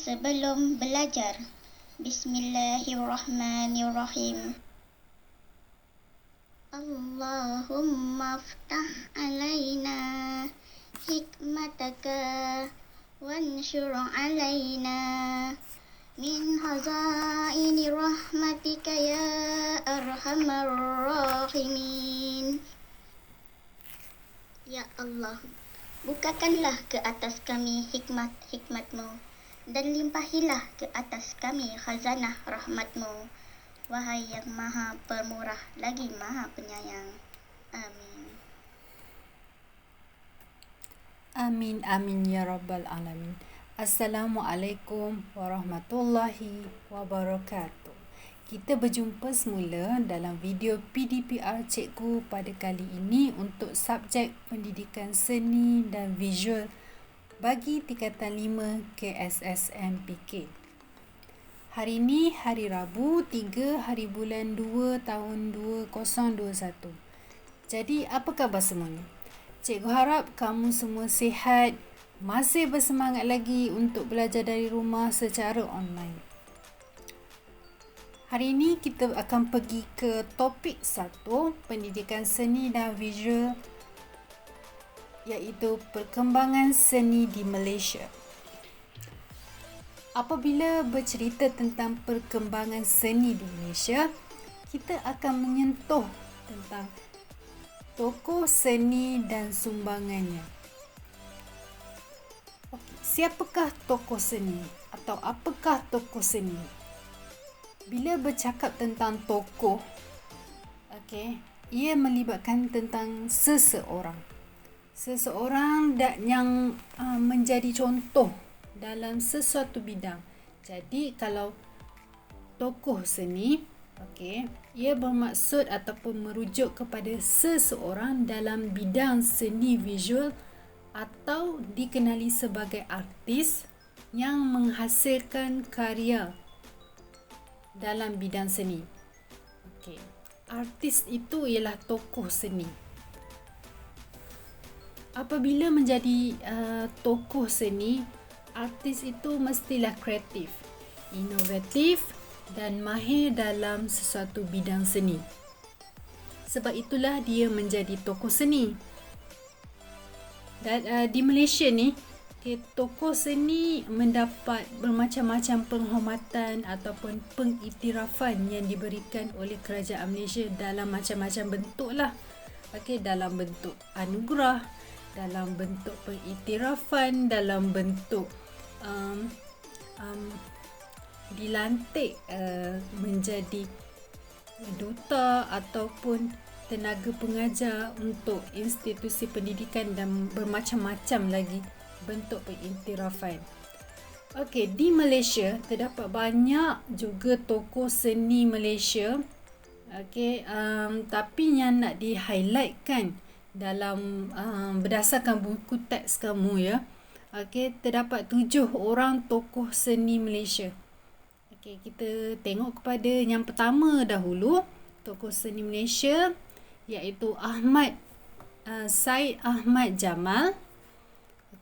sebelum belajar. Bismillahirrahmanirrahim. Allahumma aftah alaina hikmataka wanshur alaina min hazaini rahmatika ya arhamar rahimin. Ya Allah, bukakanlah ke atas kami hikmat-hikmat-Mu dan limpahilah ke atas kami khazanah rahmat-Mu. Wahai yang maha pemurah lagi maha penyayang. Amin. Amin, amin ya rabbal alamin. Assalamualaikum warahmatullahi wabarakatuh. Kita berjumpa semula dalam video PDPR Cikgu pada kali ini untuk subjek pendidikan seni dan visual bagi tingkatan 5 KSSMPK. Hari ini hari Rabu 3 hari bulan 2 tahun 2021. Jadi apa khabar semuanya? Cikgu harap kamu semua sihat, masih bersemangat lagi untuk belajar dari rumah secara online. Hari ini kita akan pergi ke topik 1, pendidikan seni dan visual, iaitu perkembangan seni di Malaysia. Apabila bercerita tentang perkembangan seni di Malaysia, kita akan menyentuh tentang tokoh seni dan sumbangannya. Siapakah tokoh seni atau apakah tokoh seni? Bila bercakap tentang tokoh, ia melibatkan tentang seseorang yang menjadi contoh dalam sesuatu bidang. Jadi kalau tokoh seni, ia bermaksud ataupun merujuk kepada seseorang dalam bidang seni visual atau dikenali sebagai artis yang menghasilkan karya dalam bidang seni. Artis itu ialah tokoh seni. Apabila menjadi tokoh seni, artis itu mestilah kreatif, inovatif dan mahir dalam sesuatu bidang seni. Sebab itulah dia menjadi tokoh seni. Dan di Malaysia ni, tokoh seni mendapat bermacam-macam penghormatan ataupun pengiktirafan yang diberikan oleh kerajaan Malaysia dalam macam-macam bentuk lah. Dalam bentuk anugerah, dalam bentuk pengiktirafan, dalam bentuk dilantik menjadi duta ataupun tenaga pengajar untuk institusi pendidikan dan bermacam-macam lagi bentuk pengiktirafan. Di Malaysia terdapat banyak juga tokoh seni Malaysia. Tapi yang nak di-highlightkan dalam berdasarkan buku teks kamu ya. Terdapat 7 orang tokoh seni Malaysia. Kita tengok kepada yang pertama dahulu, tokoh seni Malaysia iaitu Syed Ahmad Jamal.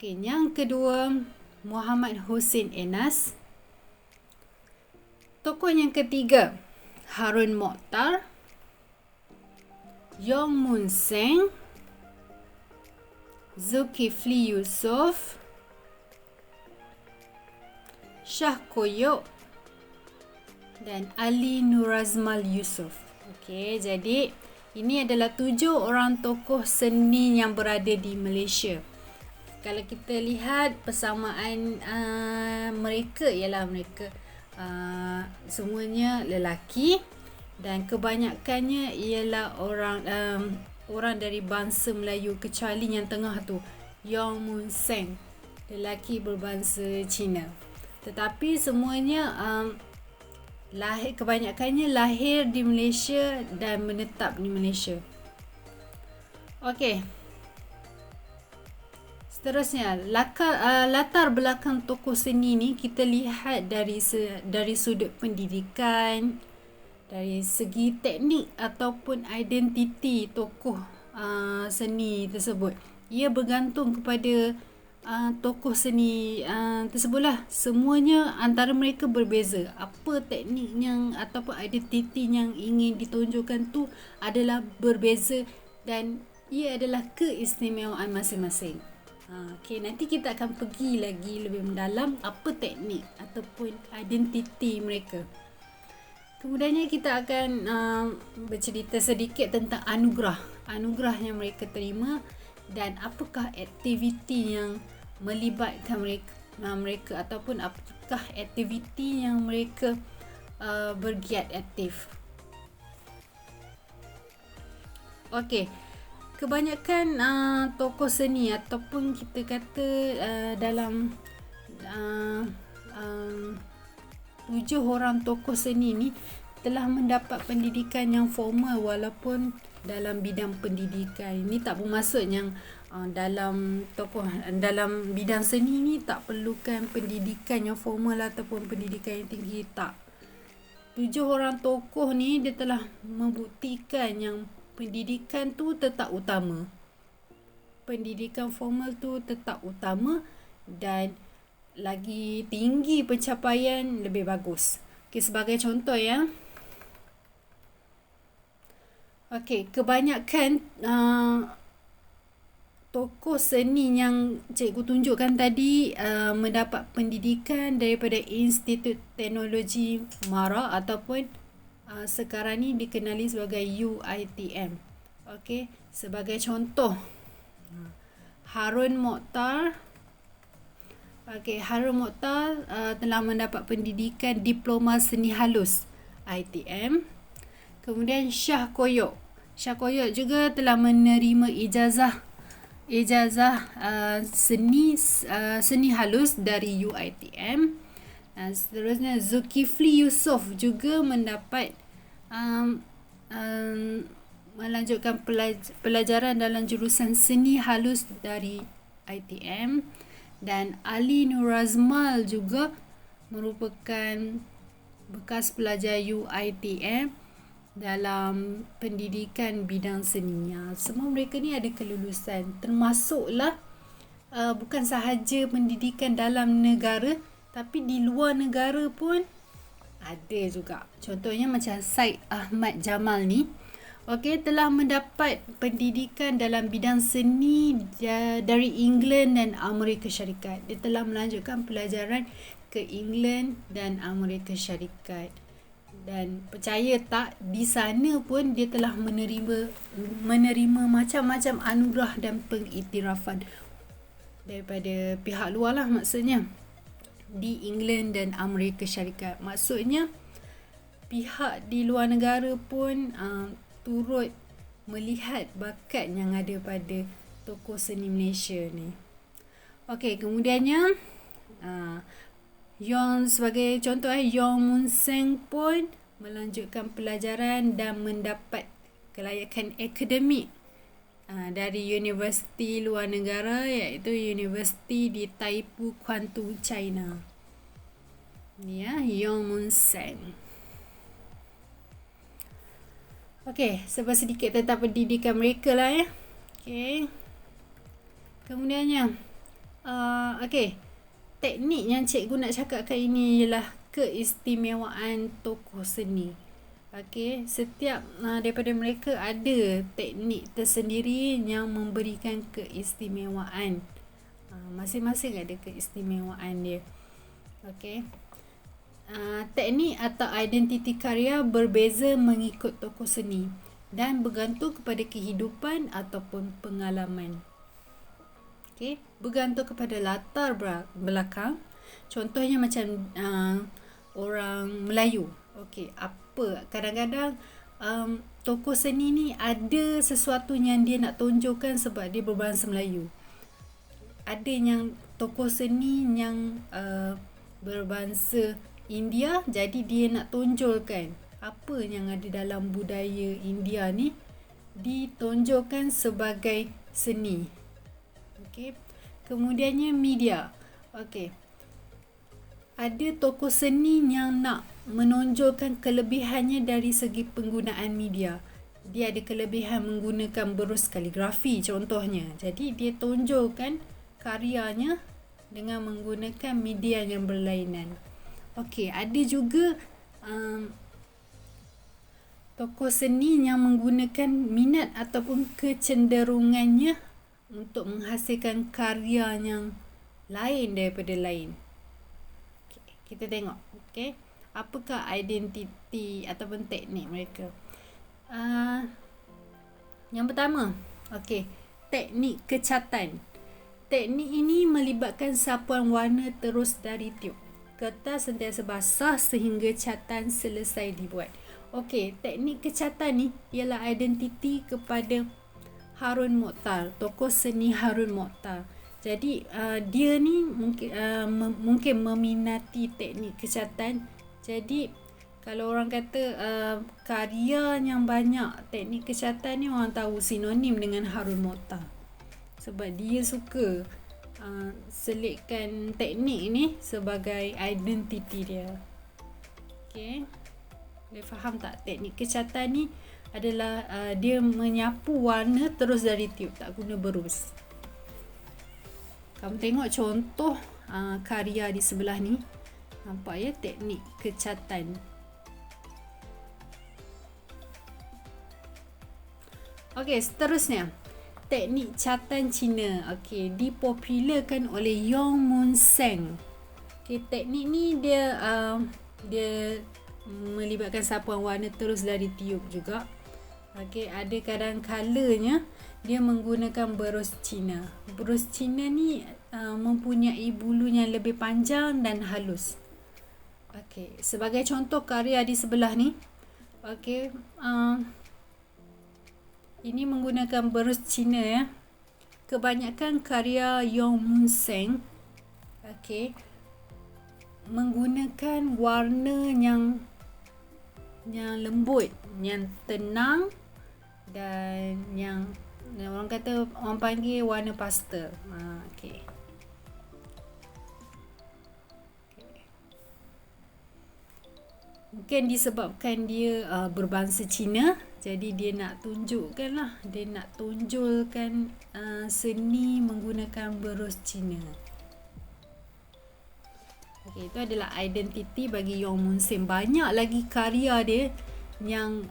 Yang kedua, Muhammad Hussein Enas. Tokoh yang ketiga, Harun Mokhtar, Yong Mun Seng, Zulkifli Yusof, Shah Koyok dan Ali Nurazmal Yusof. Jadi ini adalah 7 orang tokoh seni yang berada di Malaysia. Kalau kita lihat persamaan mereka ialah semuanya lelaki dan kebanyakannya ialah orang dari bangsa Melayu, kecuali yang tengah tu, Yong Mun Seng, lelaki berbangsa Cina. Tetapi semuanya kebanyakannya lahir di Malaysia dan menetap di Malaysia. Seterusnya, latar belakang tokoh seni ni kita lihat dari sudut pendidikan, dari segi teknik ataupun identiti tokoh seni tersebut. Ia bergantung kepada tokoh seni tersebutlah. Semuanya antara mereka berbeza. Apa teknik yang ataupun identiti yang ingin ditunjukkan tu adalah berbeza dan ia adalah keistimewaan masing-masing. Okay, nanti kita akan pergi lagi lebih mendalam apa teknik ataupun identiti mereka. Kemudiannya kita akan bercerita sedikit tentang anugerah yang mereka terima dan apakah aktiviti yang melibatkan mereka ataupun apakah aktiviti yang mereka bergiat aktif. Okey, kebanyakan tokoh seni ataupun kita kata dalam 7 orang tokoh seni ni telah mendapat pendidikan yang formal walaupun dalam bidang pendidikan. Ini tak bermaksud yang dalam bidang seni ni tak perlukan pendidikan yang formal ataupun pendidikan yang tinggi, tak. 7 orang tokoh ni dia telah membuktikan yang pendidikan tu tetap utama. Pendidikan formal tu tetap utama dan lagi tinggi pencapaian lebih bagus. Okay, sebagai contoh ya. Okay, kebanyakan tokoh seni yang cikgu tunjukkan tadi mendapat pendidikan daripada Institut Teknologi MARA ataupun sekarang ni dikenali sebagai UiTM. Okey, sebagai contoh Harun Mokhtar. Harun Mokhtar telah mendapat pendidikan Diploma Seni Halus ITM. Kemudian Shah Koyok juga telah menerima ijazah seni halus dari UiTM. Seterusnya Zulkifli Yusof juga mendapat melanjutkan pelajaran dalam jurusan seni halus dari ITM. Dan Ali Nur Azmal juga merupakan bekas pelajar UiTM dalam pendidikan bidang seni. Semua mereka ni ada kelulusan, termasuklah bukan sahaja pendidikan dalam negara tapi di luar negara pun ada juga. Contohnya macam Syed Ahmad Jamal ni, telah mendapat pendidikan dalam bidang seni dari England dan Amerika Syarikat. Dia telah melanjutkan pelajaran ke England dan Amerika Syarikat. Dan percaya tak, di sana pun dia telah menerima macam-macam anugerah dan pengiktirafan daripada pihak luar lah, maksudnya di England dan Amerika Syarikat. Maksudnya pihak di luar negara pun turut melihat bakat yang ada pada tokoh seni Malaysia ni. Okey, kemudiannya sebagai contoh Yong Mun Seng pun melanjutkan pelajaran dan mendapat kelayakan akademik dari universiti luar negara, iaitu universiti di Taipu, Kuantu, China. Ni Yong Mun Seng. Okey, sebab sedikit tentang pendidikan mereka lah ya. Okey. Kemudiannya teknik yang cikgu nak cakapkan ini ialah keistimewaan tokoh seni. Okey, setiap daripada mereka ada teknik tersendiri yang memberikan keistimewaan. Masing-masing ada keistimewaan dia. Okey. Teknik atau identiti karya berbeza mengikut tokoh seni dan bergantung kepada kehidupan ataupun pengalaman. Okey, bergantung kepada latar belakang. Contohnya macam orang Melayu. Okey, kadang-kadang tokoh seni ni ada sesuatu yang dia nak tunjukkan sebab dia berbangsa Melayu. Ada yang tokoh seni yang berbangsa India, jadi dia nak tunjukkan apa yang ada dalam budaya India ni ditunjukkan sebagai seni. Okey. Kemudiannya media. Okey. Ada tokoh seni yang nak menonjolkan kelebihannya dari segi penggunaan media. Dia ada kelebihan menggunakan berus kaligrafi contohnya. Jadi dia tunjukkan karyanya dengan menggunakan media yang berlainan. Okey, ada juga tokoh seni yang menggunakan minat ataupun kecenderungannya untuk menghasilkan karya yang lain daripada lain. Okay, kita tengok, okey, apakah identiti ataupun teknik mereka. Yang pertama, okey, teknik kecatan. Teknik ini melibatkan sapuan warna terus dari tiub. Kertas sentiasa basah sehingga catan selesai dibuat. Okey, teknik kecatan ni ialah identiti kepada Harun Mokhtar, tokoh seni Harun Mokhtar. Jadi dia ni mungkin meminati teknik kecatan. Jadi kalau orang kata karya yang banyak teknik kecatan ni, orang tahu sinonim dengan Harun Mokhtar. Sebab dia suka selitkan teknik ni sebagai identiti dia. Okey. Boleh faham tak? Teknik kecatan ni adalah dia menyapu warna terus dari tiub, tak guna berus. Kamu tengok contoh karya di sebelah ni. Nampak ya, teknik kecatan. Okey, seterusnya. Teknik catan Cina. Okey, dipopularkan oleh Yong Mun Seng. Okey, teknik ni dia melibatkan sapuan warna terus dari tiub juga. Okey, ada kadang-kalanya dia menggunakan berus Cina. Berus Cina ni mempunyai bulu yang lebih panjang dan halus. Okey, sebagai contoh karya di sebelah ni. Okey, ini menggunakan berus Cina ya. Kebanyakan karya Yong Mun Seng menggunakan warna yang lembut, yang tenang dan yang orang kata, orang panggil warna pastel. Okey. Mungkin disebabkan dia berbangsa Cina, jadi dia nak tunjulkan seni menggunakan berus Cina. Okey, itu adalah identiti bagi Yong Mun Seng. Banyak lagi karya dia yang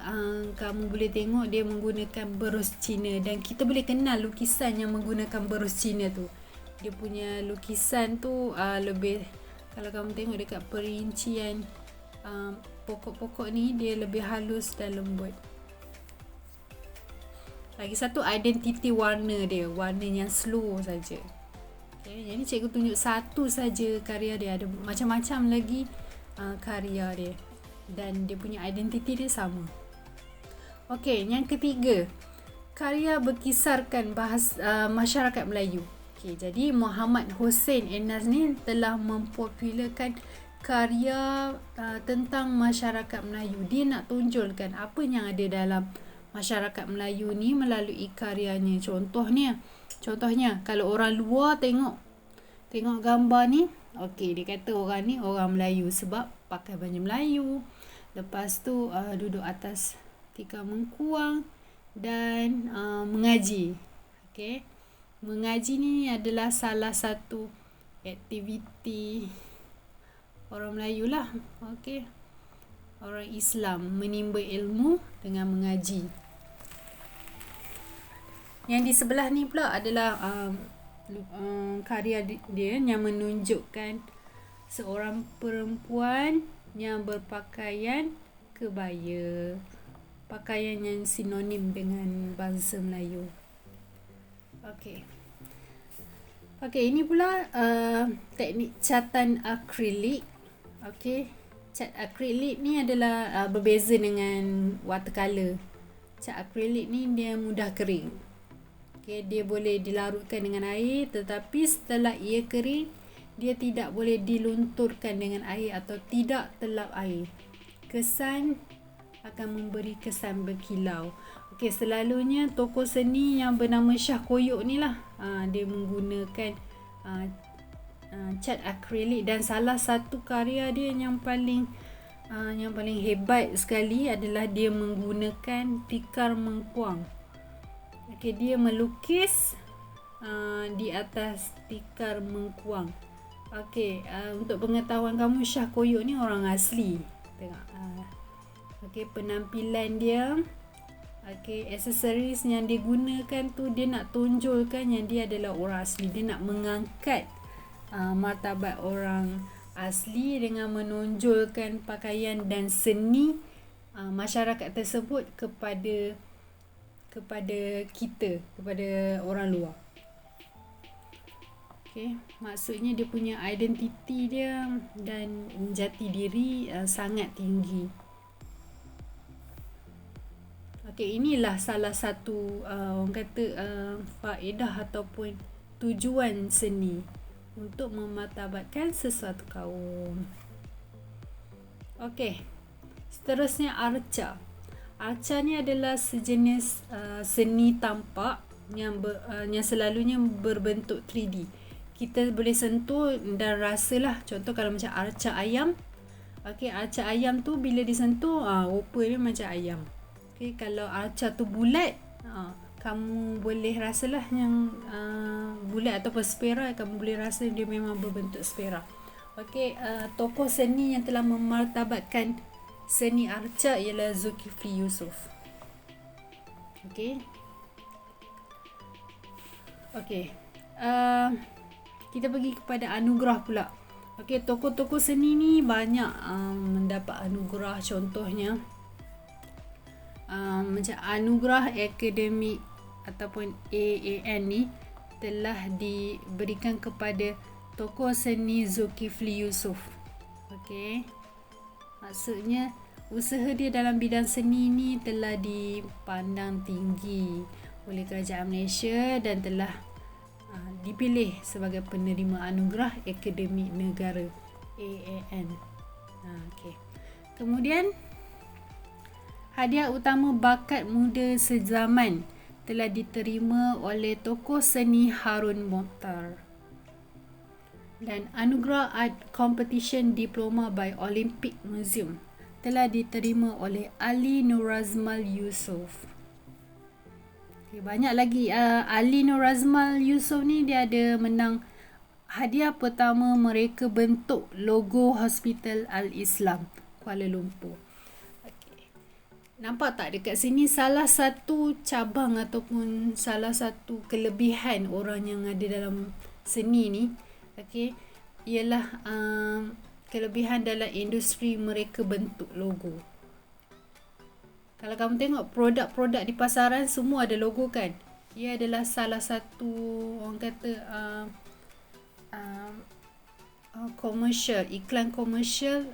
kamu boleh tengok dia menggunakan berus Cina, dan kita boleh kenal lukisan yang menggunakan berus Cina tu. Dia punya lukisan tu lebih, kalau kamu tengok dekat perincian pokok-pokok ni, dia lebih halus dan lembut. Lagi satu, identiti warna dia, warna yang slow saja. Okay, jadi cikgu tunjuk satu saja karya dia, ada macam-macam lagi karya dia, dan dia punya identiti dia sama. Okey, yang ketiga, karya berkisarkan bahasa masyarakat Melayu. Okey, jadi Muhammad Hussein Enas ni telah mempopularkan karya tentang masyarakat Melayu. Dia nak tunjulkan apa yang ada dalam masyarakat Melayu ni melalui karyanya. Contohnya kalau orang luar tengok gambar ni, okey, dia kata orang ni orang Melayu sebab pakai baju Melayu. Lepas tu duduk atas tikar mengkuang dan mengaji. Okey. Mengaji ni adalah salah satu aktiviti orang Melayu lah. Okey. Orang Islam menimba ilmu dengan mengaji. Yang di sebelah ni pula adalah karya dia yang menunjukkan seorang perempuan yang berpakaian kebaya, pakaian yang sinonim dengan bangsa Melayu. Okey, ini pula teknik catan akrilik. Okey, cat akrilik ni adalah berbeza dengan watercolor. Cat akrilik ni dia mudah kering. Okey, dia boleh dilarutkan dengan air, tetapi setelah ia kering, dia tidak boleh dilunturkan dengan air atau tidak terlap air. Kesan akan memberi kesan berkilau. Okey, selalunya tokoh seni yang bernama Shah Koyok ni lah, dia menggunakan cat akrilik, dan salah satu karya dia yang paling hebat sekali adalah dia menggunakan tikar mengkuang. Okey, dia melukis di atas tikar mengkuang. Okey, untuk pengetahuan kamu, Syah Koyok ni orang asli. Tengok. Okey, penampilan dia. Okey, aksesoris yang dia gunakan tu dia nak tonjolkan yang dia adalah orang asli. Dia nak mengangkat martabat orang asli dengan menonjolkan pakaian dan seni masyarakat tersebut kepada kita, kepada orang luar. Okey, maksudnya dia punya identiti dia dan jati diri sangat tinggi. Okey, inilah salah satu orang kata faedah ataupun tujuan seni untuk memartabatkan sesuatu kaum. Okey, seterusnya arca. Arca ni adalah sejenis seni tampak yang selalunya berbentuk 3D. Kita boleh sentuh dan rasalah. Contoh kalau macam arca ayam. Okey, arca ayam tu bila disentuh rupa dia macam ayam. Okay, kalau arca tu bulat, kamu boleh rasalah yang bulat ataupun sfera, kamu boleh rasa dia memang berbentuk sfera. Okey, tokoh seni yang telah memartabatkan seni arca ialah Zulkifli Yusuf. Okey. Okey. Kita pergi kepada anugerah pula. Okey, tokoh-tokoh seni ni banyak mendapat anugerah, contohnya macam anugerah akademik ataupun AAN ni telah diberikan kepada tokoh seni Zulkifli Yusuf. Okey. Maksudnya usaha dia dalam bidang seni ni telah dipandang tinggi oleh kerajaan Malaysia dan telah dipilih sebagai penerima anugerah akademik negara AAN. Okey. Kemudian hadiah utama bakat muda sezaman telah diterima oleh tokoh seni Harun Mokhtar. Dan anugerah Art Competition Diploma by Olympic Museum telah diterima oleh Ali Nurazmal Yusof. Okay, banyak lagi. Ali Nurazmal Yusof ni dia ada menang hadiah pertama mereka bentuk logo Hospital Al-Islam Kuala Lumpur. Nampak tak dekat sini salah satu cabang ataupun salah satu kelebihan orang yang ada dalam seni ni, okey, ialah kelebihan dalam industri mereka bentuk logo. Kalau kamu tengok produk-produk di pasaran semua ada logo kan? Ia adalah salah satu orang kata komersial, iklan komersial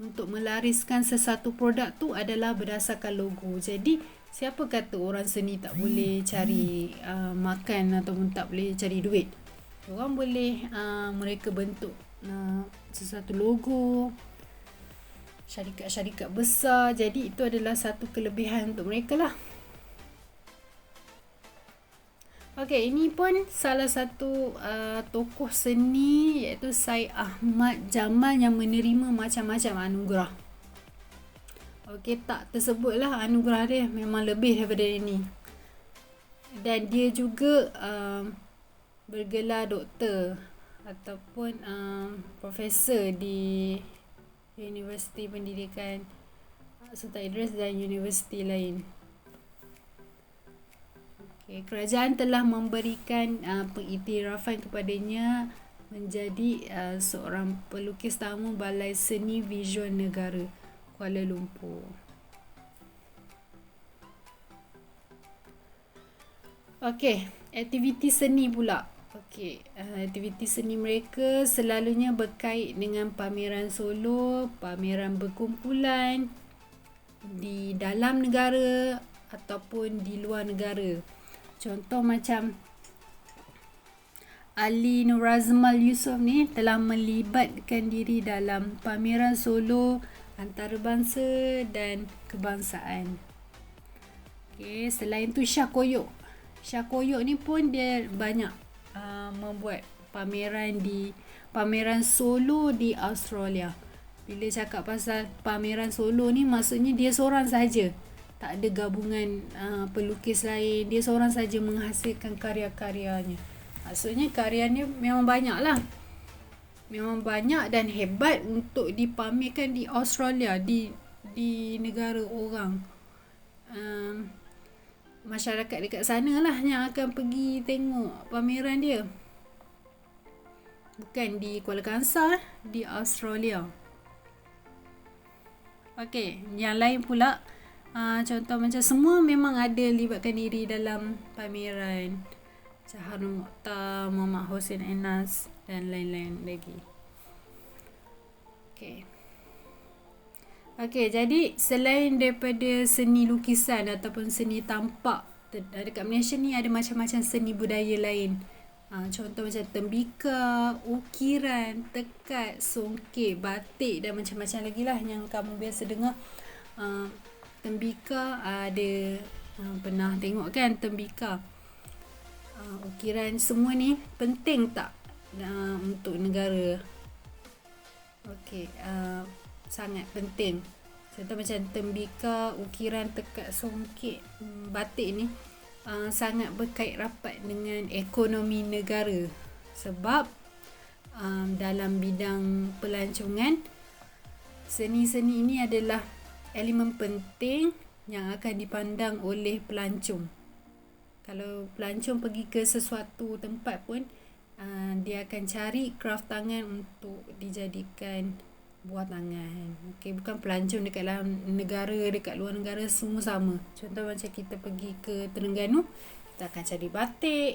untuk melariskan sesuatu produk tu adalah berdasarkan logo. Jadi siapa kata orang seni tak boleh cari makan ataupun tak boleh cari duit? Orang boleh mereka bentuk sesuatu logo, syarikat-syarikat besar. Jadi itu adalah satu kelebihan untuk mereka lah. Okey, ini pun salah satu tokoh seni iaitu Syed Ahmad Jamal yang menerima macam-macam anugerah. Okey, tak tersebutlah anugerah dia, memang lebih daripada ini. Dan dia juga bergelar doktor ataupun profesor di Universiti Pendidikan Sultan Idris dan universiti lain. Kerajaan telah memberikan pengiktirafan kepadanya menjadi seorang pelukis tamu Balai Seni Visual Negara Kuala Lumpur. Okey, aktiviti seni pula. Okey, aktiviti seni mereka selalunya berkait dengan pameran solo, pameran berkumpulan di dalam negara ataupun di luar negara. Contoh macam Ali Nurazmal Yusof ni telah melibatkan diri dalam pameran solo antarabangsa dan kebangsaan. Okey, selain tu Syah Koyok. Syah Koyok ni pun dia banyak membuat pameran solo di Australia. Bila cakap pasal pameran solo ni maksudnya dia seorang saja. tak ada gabungan pelukis lain. Dia seorang saja menghasilkan karya-karyanya. Maksudnya karyanya memang banyak lah. Memang banyak dan hebat untuk dipamerkan di Australia, di negara orang. Masyarakat dekat sana lah yang akan pergi tengok pameran dia. Bukan di Kuala Kangsar, di Australia. Okey, yang lain pula, contoh macam semua memang ada libatkan diri dalam pameran. Saharul Mokhtar, Muhammad Hossein Anas dan lain-lain lagi. Okey, jadi selain daripada seni lukisan ataupun seni tampak, dekat Malaysia ni ada macam-macam seni budaya lain. Contoh macam tembika, ukiran, tekat, songket, batik dan macam-macam lagi lah yang kamu biasa dengar. Tembika ada pernah tengok kan tembika. Ukiran semua ni penting tak untuk negara? Okey, sangat penting. Contoh macam tembika, ukiran, tekat, songket, batik ni sangat berkait rapat dengan ekonomi negara. Sebab dalam bidang pelancongan, seni-seni ini adalah elemen penting yang akan dipandang oleh pelancong. Kalau pelancong pergi ke sesuatu tempat pun, dia akan cari kraft tangan untuk dijadikan buah tangan. Okey, bukan pelancong dekat dalam negara, dekat luar negara semua sama. Contoh macam kita pergi ke Terengganu, kita akan cari batik.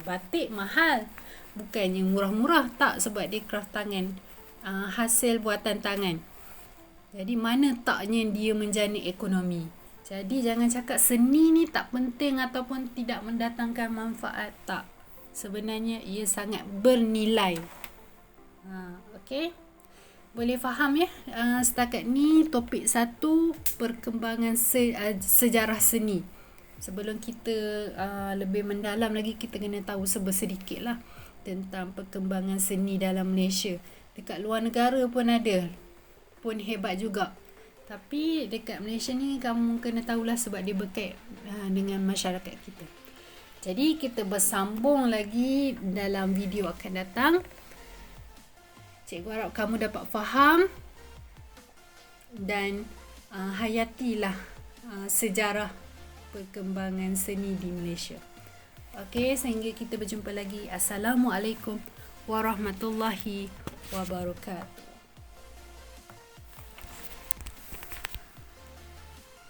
Batik mahal. Bukannya murah-murah, tak, sebab dia kraft tangan. Hasil buatan tangan. Jadi mana taknya dia menjana ekonomi. Jadi jangan cakap seni ni tak penting ataupun tidak mendatangkan manfaat. Tak. Sebenarnya ia sangat bernilai. Okey. Boleh faham ya? Setakat ni topik 1, perkembangan sejarah seni. Sebelum kita lebih mendalam lagi, kita kena tahu sedikit lah tentang perkembangan seni dalam Malaysia. Dekat luar negara pun ada. Pun hebat juga. Tapi dekat Malaysia ni kamu kena tahulah sebab dia berkait dengan masyarakat kita. Jadi kita bersambung lagi dalam video akan datang. Cikgu harap kamu dapat faham dan hayatilah sejarah perkembangan seni di Malaysia. Okey, sehingga kita berjumpa lagi. Assalamualaikum warahmatullahi wabarakatuh.